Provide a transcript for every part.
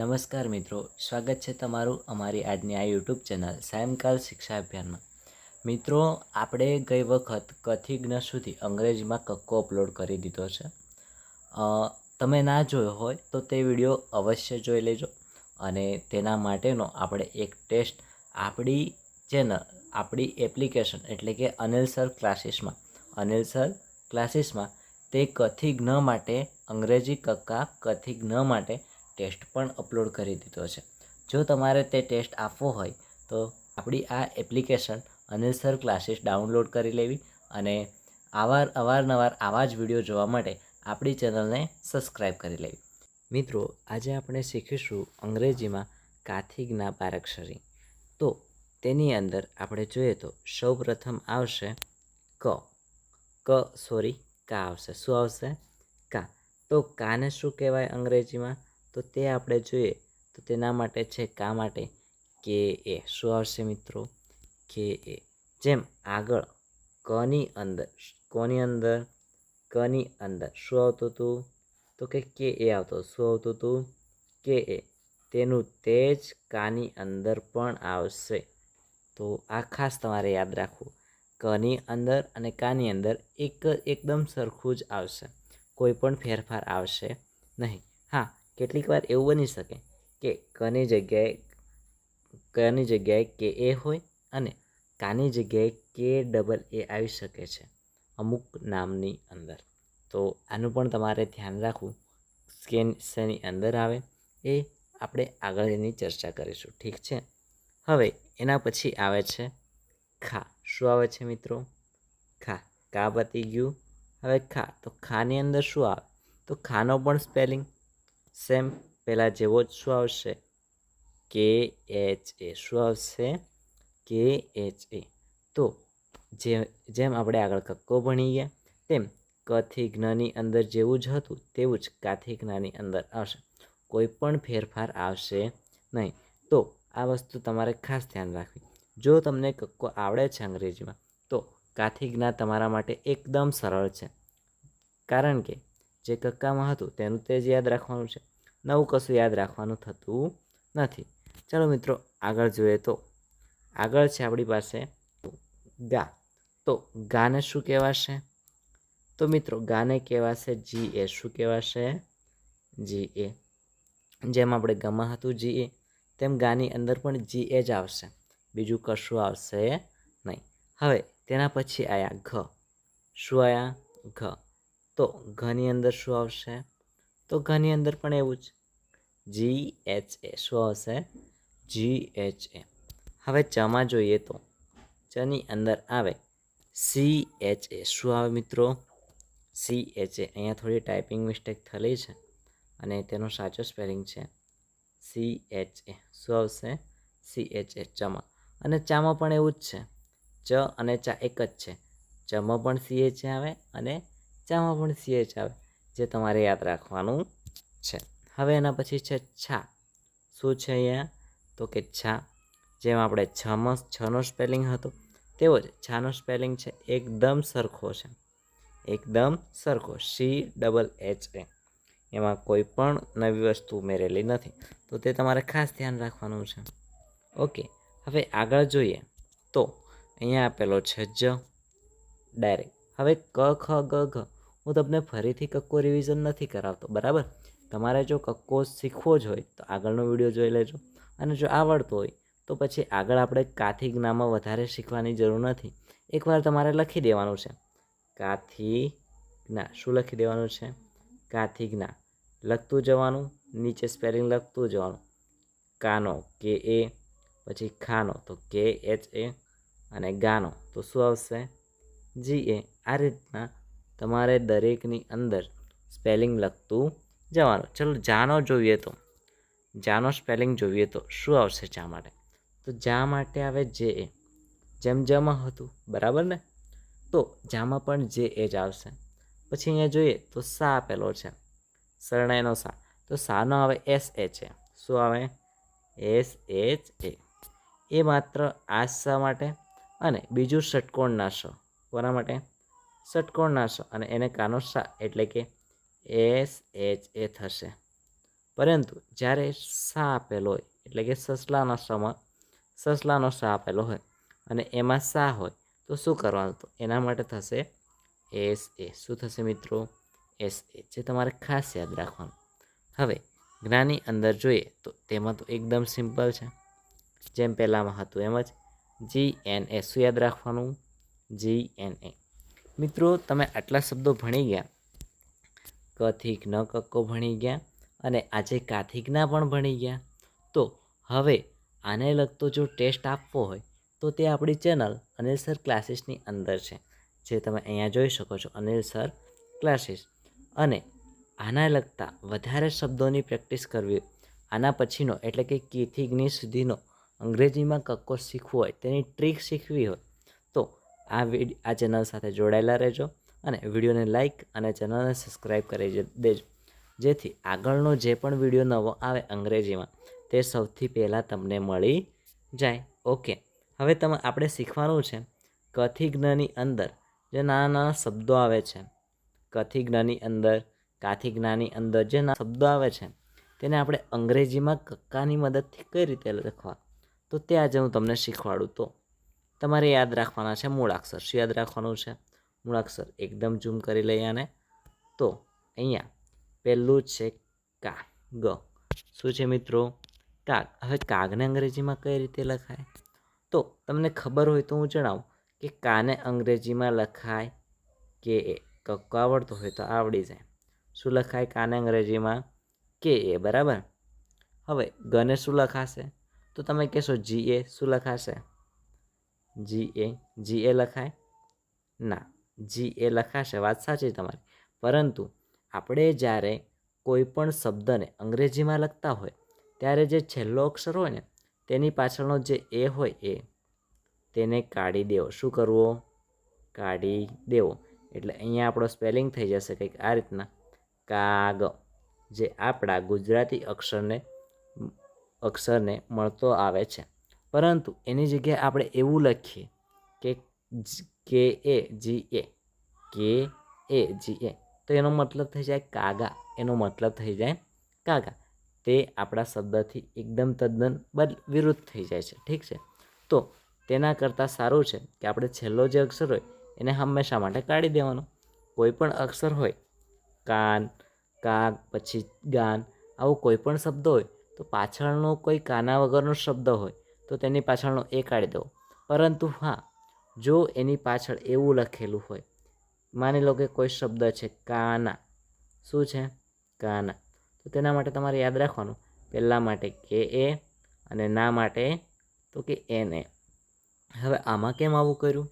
નમસ્કાર મિત્રો, સ્વાગત છે તમારું અમારી આજની આ યુટ્યુબ ચેનલ સાયંકાલ શિક્ષા અભિયાનમાં. મિત્રો, આપણે ગઈ વખત કથી જ્ઞ સુધી અંગ્રેજીમાં કક્કો અપલોડ કરી દીધો છે. તમે ના જોયો હોય તો તે વિડીયો અવશ્ય જોઈ લેજો. અને તેના માટેનો આપણે એક ટેસ્ટ આપણી ચેનલ, આપણી એપ્લિકેશન એટલે કે અનિલ સર ક્લાસીસમાં તે કથી જ્ઞ માટે અંગ્રેજી કક્કા કથી જ્ઞ માટે ટેસ્ટ પણ અપલોડ કરી દીધો છે. જો તમારે તે ટેસ્ટ આપવો હોય તો આપણી આ application Anil sir classes download કરી લેવી અને અવારનવાર આવા જ વિડીયો જોવા માટે આપણી ચેનલને સબસ્ક્રાઈબ કરી લેવી. મિત્રો, આજે આપણે શીખીશું અંગ્રેજીમાં કાથી જ્ઞા બારાક્ષરી. તો તેની અંદર આપણે જોઈએ તો સૌપ્રથમ આવશે કા આવશે. શું આવશે? કા. તો કાને શું કહેવાય અંગ્રેજીમાં? તો તે આપણે જોઈએ તો તેના માટે છે કા માટે કે એ. શું આવશે મિત્રો? કે એ. જેમ આગળ કની અંદર શું આવતું હતું? તો કે એ આવતો. શું આવતું હતું? કે એ. તેનું તે જ કાની અંદર પણ આવશે. તો આ ખાસ તમારે યાદ રાખવું. કની અંદર અને કાની અંદર એકદમ સરખું જ આવશે, કોઈ પણ ફેરફાર આવશે નહીં. હા, કેટલીક વાર એવું બની શકે કે કની જગ્યાએ કે એ હોય અને કાની જગ્યાએ કે ડબલ એ આવી શકે છે અમુક નામની અંદર. તો આનું પણ તમારે ધ્યાન રાખવું. શેની અંદર આવે એ આપણે આગળ એની ચર્ચા કરીશું, ઠીક છે? હવે એના પછી આવે છે ખા. શું આવે છે મિત્રો? ખા. કા પતી ગયું. હવે ખા. તો ખાની અંદર શું આવે? તો ખાનો પણ સ્પેલિંગ સેમ પહેલાં જેવો જ. શું આવશે? કે એચ એ. શું આવશે? કે એચ એ. તો જેમ આપણે આગળ કક્કો ભણી ગયા તેમ કથી જ્ઞની અંદર જેવું જ હતું તેવું જ કાથી જ્ઞાની અંદર આવશે. કોઈ પણ ફેરફાર આવશે નહીં. તો આ વસ્તુ તમારે ખાસ ધ્યાન રાખવી. જો તમને કક્કો આવડે છે અંગ્રેજીમાં તો કાથી જ્ઞા તમારા માટે એકદમ સરળ છે, કારણ કે જે કક્કામાં હતું તેનું તે જ યાદ રાખવાનું છે. નવું કશું યાદ રાખવાનું થતું નથી. ચાલો મિત્રો, આગળ જોઈએ તો આગળ છે આપણી પાસે ગા. તો ગાને શું કહેવાશે? તો મિત્રો, ગાને કહેવાશે જી એ. શું કહેવાશે? જી એ. જેમ આપણે ગમાં હતું જી એ, તેમ ગાની અંદર પણ જી એ જ આવશે, બીજું કશું આવશે નહીં. હવે તેના પછી આવ્યા ઘ. શું આવ્યા? ઘ. તો ઘની અંદર શું આવશે? તો ઘની અંદર પણ એવું જ જી એચ એ. શું આવશે? G H A. હવે ચમાં જોઈએ તો ચની અંદર આવે સી એચ એ. શું આવે મિત્રો? સી એચ એ. અહીંયા થોડી ટાઈપિંગ મિસ્ટેક થયેલી છે અને તેનો સાચો સ્પેલિંગ છે સી એચ એ. શું આવશે? C H A. ચમાં. અને ચામાં પણ એવું જ છે. ચ અને ચા એક જ છે. ચમાં પણ સી એચ આવે અને ચામાં પણ સી એચ આવે, જે તમારે યાદ રાખવાનું છે. હવે એના પછી છે છા. શું છે અહીંયા? તો કે છા. જેમ આપણે છનો સ્પેલિંગ હતો તેવો જ છાનો સ્પેલિંગ છે. એકદમ સરખો છે, એકદમ સરખો. સી ડબલ એચ એ. એમાં કોઈ પણ નવી વસ્તુ ઉમેરેલી નથી. તો તે તમારે ખાસ ધ્યાન રાખવાનું છે. ઓકે, હવે આગળ જોઈએ તો અહીંયા આપેલો છે જ ડાયરેક્ટ. હવે ક ખ ગ ઘ હું તમને ફરીથી કક્કો રિવિઝન નથી કરાવતો, બરાબર? તમારે જો કક્કો શીખવો જ હોય તો આગળનો વિડીયો જોઈ લેજો, અને જો આવડતો હોય તો પછી આગળ આપણે કાથી જ્ઞામાં વધારે શીખવાની જરૂર નથી. એકવાર તમારે લખી દેવાનું છે કાથી જ્ઞા. શું લખી દેવાનું છે? કાથી જ્ઞા. લખતું જવાનું, નીચે સ્પેલિંગ લખતું જવાનું. કાનો કે એ, પછી ખાનો તો કે એચ એ, અને ગાનો તો શું આવશે? જી એ. આ રીતના તમારે દરેકની અંદર સ્પેલિંગ લખતું જવાનું. ચલો જાનો જોઈએ તો જાનો સ્પેલિંગ જોઈએ તો શું આવશે જા માટે? તો જા માટે આવે જે એ. જેમ જમાં હતું, બરાબર ને? તો જામાં પણ જે એ જ આવશે. પછી અહીંયા જોઈએ તો સા આપેલો છે, શરણાઈનો સા. તો સાનો આવે એસ એચ એ. શું આવે? એસ એચ એ. એ માત્ર આ સા માટે, અને બીજું ષટકોણના સ. કોના માટે? ષટકોણના સ. અને એને કાનો સા એટલે કે એસ એચ એ થશે. પરંતુ જ્યારે સા આપેલો હોય એટલે કે સસલાનો સા આપેલો હોય અને એમાં સા હોય તો શું કરવાનું? તો એના માટે થશે એસ એ. શું થશે મિત્રો? એસ એ, જે તમારે ખાસ યાદ રાખવાનું. હવે જ્ઞાની અંદર જોઈએ તો તેમાં તો એકદમ સિમ્પલ છે, જેમ પહેલાંમાં હતું એમ જ GNA. શું યાદ રાખવાનું? GNA. મિત્રો તમે આટલા શબ્દો ભણી ગયા, કથી ન કક્કો ભણી ગયા અને આજે કાથી ના પણ ભણી ગયા. તો હવે આને લગતો જો ટેસ્ટ આપવો હોય તો તે આપણી ચેનલ અનિલ સર ક્લાસીસની અંદર છે, જે તમે અહીંયા જોઈ શકો છો, અનિલ સર ક્લાસીસ. અને આના લગતા વધારે શબ્દોની પ્રેક્ટિસ કરવી, આના પછીનો એટલે કે કીથી જ્ઞ સુધીનો અંગ્રેજીમાં કક્કો શીખવો હોય, તેની ટ્રીક શીખવી હોય તો આ ચેનલ સાથે જોડાયેલા રહેજો અને વિડીયોને લાઇક અને ચેનલને સબસ્ક્રાઈબ કરી દેજો, જેથી આગળનો જે પણ વિડીયો નવો આવે અંગ્રેજીમાં તે સૌથી પહેલાં તમને મળી જાય. ઓકે, હવે આપણે શીખવાનું છે કથી જ્ઞની અંદર જે નાના નાના શબ્દો આવે છે, કથી જ્ઞની અંદર, કાથી જ્ઞાની અંદર જે શબ્દો આવે છે તેને આપણે અંગ્રેજીમાં કક્કાની મદદથી કઈ રીતે લખવા, તો તે આજે હું તમને શીખવાડું. તો તમારે યાદ રાખવાના છે મૂળાક્ષર. શું યાદ રાખવાનું છે? મૂળાક્ષર. એકદમ ઝૂમ કરી લઈએ આને. તો અહીંયા પહેલું છે કા, ગ. શું છે મિત્રો? કાગ. હવે કાગને અંગ્રેજીમાં કઈ રીતે લખાય? તો તમને ખબર હોય તો હું જણાવું કે કાને અંગ્રેજીમાં લખાય કે એ. કક્કો આવડતો હોય તો આવડી જાય. શું લખાય કાને અંગ્રેજીમાં? કે એ. બરાબર. હવે ગને શું લખાશે? તો તમે કહેશો GA. શું લખાશે? GA. GA લખાય? ના, GA લખાશે, વાત સાચી તમારી. પરંતુ આપણે જ્યારે કોઈ પણ શબ્દને અંગ્રેજીમાં લખતા હોય ત્યારે જે છેલ્લો અક્ષર હોય ને તેની પાછળનો જે એ હોય એ તેને કાઢી દેવો. શું કરવો? કાઢી દેવો. એટલે અહીંયા આપણો સ્પેલિંગ થઈ જશે કંઈક આ રીતના, કાગ, જે આપણા ગુજરાતી અક્ષરને મળતો આવે છે. પરંતુ એની જગ્યાએ આપણે એવું લખીએ કે એ GA, કે એ GA, તો એનો મતલબ થઈ જાય કાગા. એનો મતલબ થઈ જાય કાગા. તે આપણા શબ્દથી એકદમ તદ્દન વિરુદ્ધ થઈ જાય છે. ઠીક છે, તો તેના કરતાં સારું છે કે આપણે છેલ્લો જે અક્ષર હોય એને હંમેશા માટે કાઢી દેવાનો. કોઈ પણ અક્ષર હોય, કાન, કાગ, પછી ગાન, આવો કોઈ પણ શબ્દ હોય તો પાછળનો કોઈ કાના વગરનો શબ્દ હોય તો તેની પાછળનો એ કાઢી દેવો. પરંતુ હા, જો એની પાછળ એવું લખેલું હોય, માની લો કે કોઈ શબ્દ છે કાના. શું છે? કાના. તો તેના માટે તમારે યાદ રાખવાનું, પહેલાં માટે કે એ અને ના માટે તો કે NA. હવે આમાં કેમ આવું કર્યું?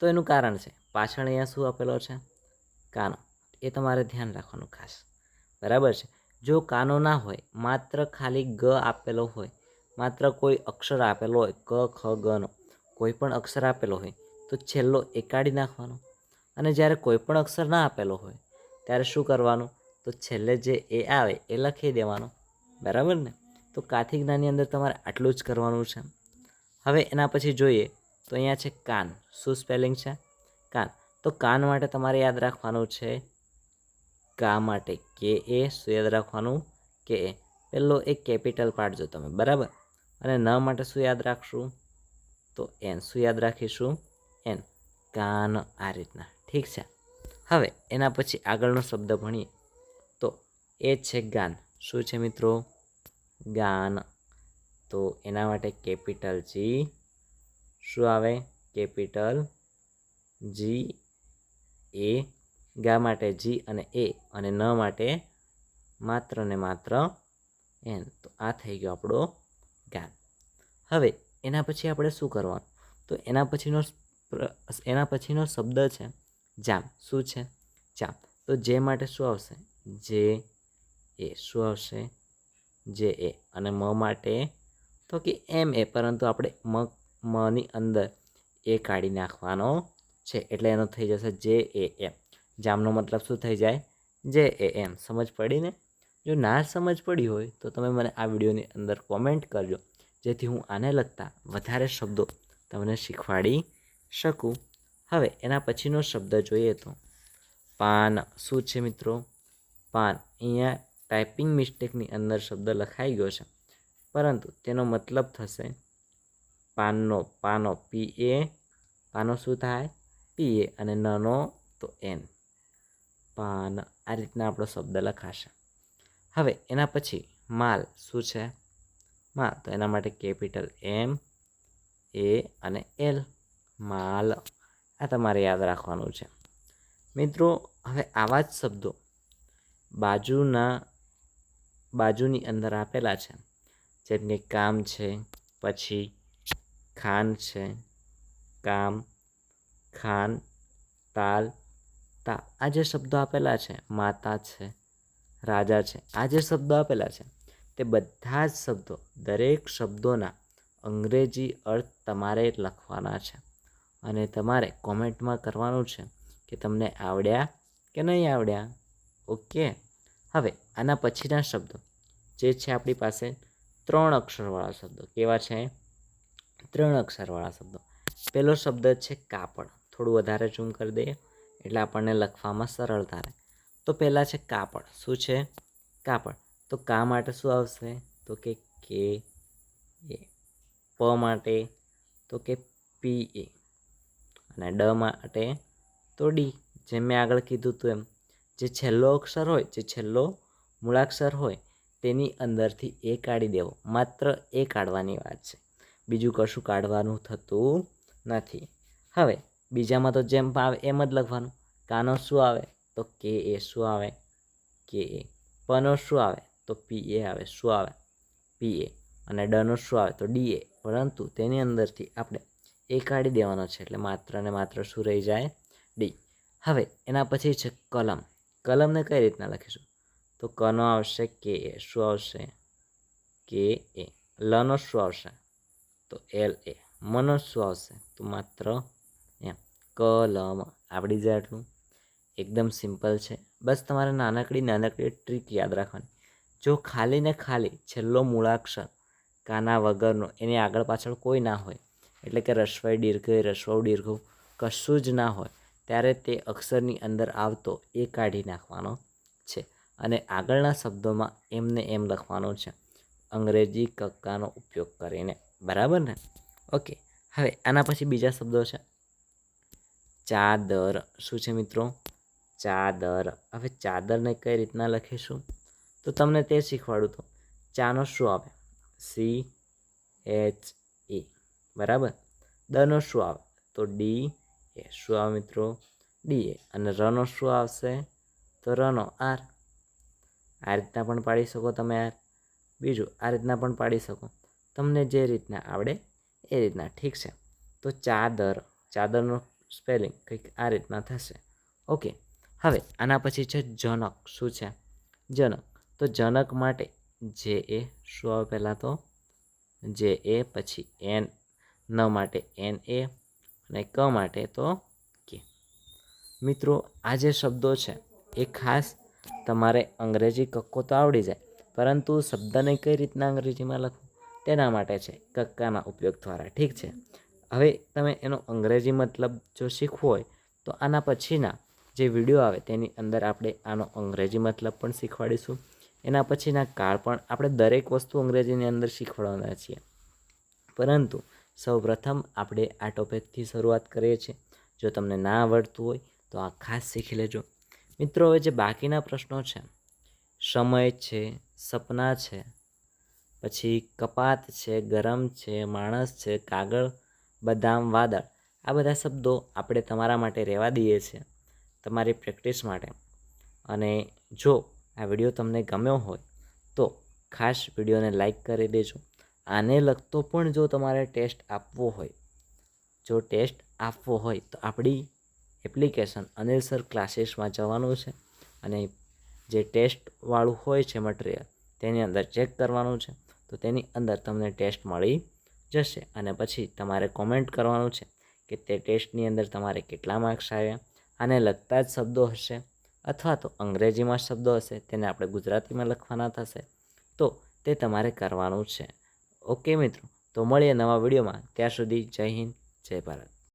તો એનું કારણ છે, પાછળ અહીંયા શું આપેલો છે? કાનો. એ તમારે ધ્યાન રાખવાનું ખાસ. બરાબર છે. જો કાનો ના હોય, માત્ર ખાલી ગ આપેલો હોય, માત્ર કોઈ અક્ષર આપેલો હોય, ક, ખ, ગનો કોઈ પણ અક્ષર આપેલો હોય તો છેલ્લો એ કાઢી નાખવાનો. અને જ્યારે કોઈ પણ અક્ષર ના આપેલો હોય ત્યારે શું કરવાનું? તો છેલ્લે જે એ આવે એ લખી દેવાનો. બરાબર ને? તો કાથી જ્ઞાની અંદર તમારે આટલું જ કરવાનું છે. હવે એના પછી જોઈએ તો અહીંયા છે કાન. શું સ્પેલિંગ છે? કાન. તો કાન માટે તમારે યાદ રાખવાનું છે કા માટે કે એ. શું યાદ રાખવાનું? કે એ. પહેલો એક કેપિટલ પાડજો તમે. બરાબર. અને ન માટે શું યાદ રાખશું? તો N. શું યાદ રાખીશું? N. કાન. આ રીતના. ઠીક છે. હવે એના પછી આગળનો શબ્દ ભણીએ તો એ છે ગાન. શું છે મિત્રો? ગાન. તો એના માટે કેપિટલ G. શું આવે? Capital G A. ગા માટે G અને A, અને ન માટે માત્ર ને માત્ર N. તો આ થઈ ગયો આપણો ગાન. હવે એના પછી આપણે શું કરવાનું? તો એના પછીનો શબ્દ છે જામ. શું છે? જામ. તો જે માટે શું આવશે? જે એ. શું આવશે? જે એ. અને મ માટે તો કે MA, પરંતુ આપણે મની અંદર એ કાઢી નાખવાનો છે એટલે એનો થઈ જશે JAM. જામનો મતલબ શું થઈ જાય? JAM. સમજ પડી ને? જો ના સમજ પડી હોય તો તમે મને આ વિડીયોની અંદર કોમેન્ટ કરજો, જેથી હું આને લગતા વધારે શબ્દો તમને શીખવાડી શકું. હવે એના પછીનો શબ્દ જોઈએ તો પાન. શું છે મિત્રો? પાન. અહીંયા ટાઈપિંગ મિસ્ટેકની અંદર શબ્દ લખાઈ ગયો છે, પરંતુ તેનો મતલબ થશે પાનનો, પાનો PA, પાનો શું થાય PA, અને નનો તો N, પાન. આ રીતના આપણો શબ્દ લખાશે. હવે એના પછી માલ શું છે? માલ, તો એના માટે કેપિટલ M, A અને L, માલ. આ તમારે યાદ રાખવાનું છે મિત્રો. હવે આવા જ શબ્દો બાજુની અંદર આપેલા છે, જેમ કે કામ છે, પછી ખાન છે, કામ, ખાન, તાલ, તા. આ જે શબ્દો આપેલા છે, માતા છે, રાજા છે, આ જે શબ્દો આપેલા છે તે બધા જ શબ્દો, દરેક શબ્દોના અંગ્રેજી અર્થ તમારે લખવાના છે, અને તમારે કોમેન્ટમાં કરવાનું છે કે તમને આવડ્યા કે નહીં આવડ્યા. ઓકે. હવે આના પછીના શબ્દો જે છે આપણી પાસે 3 અક્ષરવાળા શબ્દો. કેવા છે? 3 અક્ષરવાળા શબ્દો. પહેલો શબ્દ છે કાપડ. થોડું વધારે ઝૂમ કરી દઈએ એટલે આપણને લખવામાં સરળતા રહે. તો પહેલાં છે કાપડ. શું છે? કાપડ. તો કા માટે શું આવશે? તો કે A. પ માટે તો કે PA, અને ડ માટે તો D. જેમ મેં આગળ કીધું હતું એમ, જે છેલ્લો અક્ષર હોય, જે છેલ્લો મૂળાક્ષર હોય તેની અંદરથી એ કાઢી દેવો. માત્ર એ કાઢવાની વાત છે, બીજું કશું કાઢવાનું થતું નથી. હવે બીજામાં તો જેમ આવે એમ જ લખવાનું. કાનો શું આવે? તો KA. શું આવે? KA. પનો શું આવે? તો PA આવે. શું આવે? PA. અને ડનો શું આવે? તો DA. પરંતુ તેની અંદરથી આપણે એ કાઢી દેવાનો છે, એટલે માત્ર ને માત્ર શું રહી જાય? D. હવે એના પછી છે કલમ. કલમને કઈ રીતના લખીશું? તો કનો આવશે KA. શું આવશે? KA. લનો શું આવશે? તો LA. મનો શું આવશે? તો માત્ર એમ, કલમ. આવડી જાય એટલું એકદમ સિમ્પલ છે. બસ તમારે નાનકડી ટ્રીક યાદ રાખવાની. જો ખાલી ને ખાલી છેલ્લો મૂળાક્ષર કાના વગરનો, એની આગળ પાછળ કોઈ ના હોય, એટલે કે રસ્વઈ દીર્ઘઈ, રસ્વઉ દીર્ઘઉ કશું જ ના હોય, ત્યારે તે અક્ષરની અંદર આવતો એ કાઢી નાખવાનો છે, અને આગળના શબ્દોમાં એમને એમ લખવાનું છે, અંગ્રેજી કક્કાનો ઉપયોગ કરીને. બરાબર ને? ઓકે. હવે આના પછી બીજા શબ્દો છે ચાદર. શું છે મિત્રો? ચાદર. હવે ચાદરને કઈ રીતના લખીશું તો તમને તે શીખવાડું. તો ચાનો શું આવે? CHA. બરાબર. દનો શું આવે? તો DA. શું આવે મિત્રો? DA. અને રનો શું આવશે? તો રનો R. આ રીતના પણ પાડી શકો તમે R. બીજું આ રીતના પણ પાડી શકો, તમને જે રીતના આવડે એ રીતના. ઠીક છે. તો ચાદર, ચાદરનો સ્પેલિંગ કંઈક આ રીતના થશે. ઓકે. હવે આના પછી છે જનક. શું છે? જનક. તો જનક માટે JA. શું આવે? પહેલાં તો JA, પછી N. ન માટે NA, અને ક માટે તો K. મિત્રો આ જે શબ્દો છે એ ખાસ તમારે અંગ્રેજી કક્કો તો આવડી જાય, પરંતુ શબ્દને કઈ રીતના અંગ્રેજીમાં લખવું તેના માટે છે કક્કાના ઉપયોગ દ્વારા. ઠીક છે. હવે તમે એનો અંગ્રેજી મતલબ જો શીખવો હોય તો આના પછીના જે વિડીયો આવે તેની અંદર આપણે આનો અંગ્રેજી મતલબ પણ શીખવાડીશું. એના પછીના કાળ પણ આપણે દરેક વસ્તુ અંગ્રેજીની અંદર શીખવાડવાના છીએ, પરંતુ સૌપ્રથમ આપણે આ ટોપિકથી શરૂઆત કરીએ છીએ. જો તમને ના આવડતું હોય તો આ ખાસ શીખી લેજો મિત્રો. હવે જે બાકીના પ્રશ્નો છે, સમય છે, સપના છે, પછી કપાત છે, ગરમ છે, માણસ છે, કાગળ, બદામ, વાદળ, આ બધા શબ્દો આપણે તમારા માટે રહેવા દઈએ છીએ, તમારી પ્રેક્ટિસ માટે. અને જો આ વિડીયો તમને ગમ્યો હોય તો ખાસ વિડીયોને લાઈક કરી દેજો. આને લગતો પણ જો તમારે ટેસ્ટ આપવો હોય, તો આપણી એપ્લિકેશન અનિલ સર ક્લાસીસમાં જવાનું છે, અને જે ટેસ્ટવાળું હોય છે મટીરિયલ તેની અંદર ચેક કરવાનું છે, તો તેની અંદર તમને ટેસ્ટ મળી જશે. અને પછી તમારે કોમેન્ટ કરવાનું છે કે તે ટેસ્ટની અંદર તમારે કેટલા માર્ક્સ આવ્યા. આને લગતા જ શબ્દો હશે, અથવા તો અંગ્રેજીમાં શબ્દો હશે, તેને આપણે ગુજરાતીમાં લખવાના થશે, તો તે તમારે કરવાનું છે. ઓકે મિત્રો, તો મળીએ નવા વિડીયોમાં. ત્યાં સુધી જય હિન્દ, જય ભારત.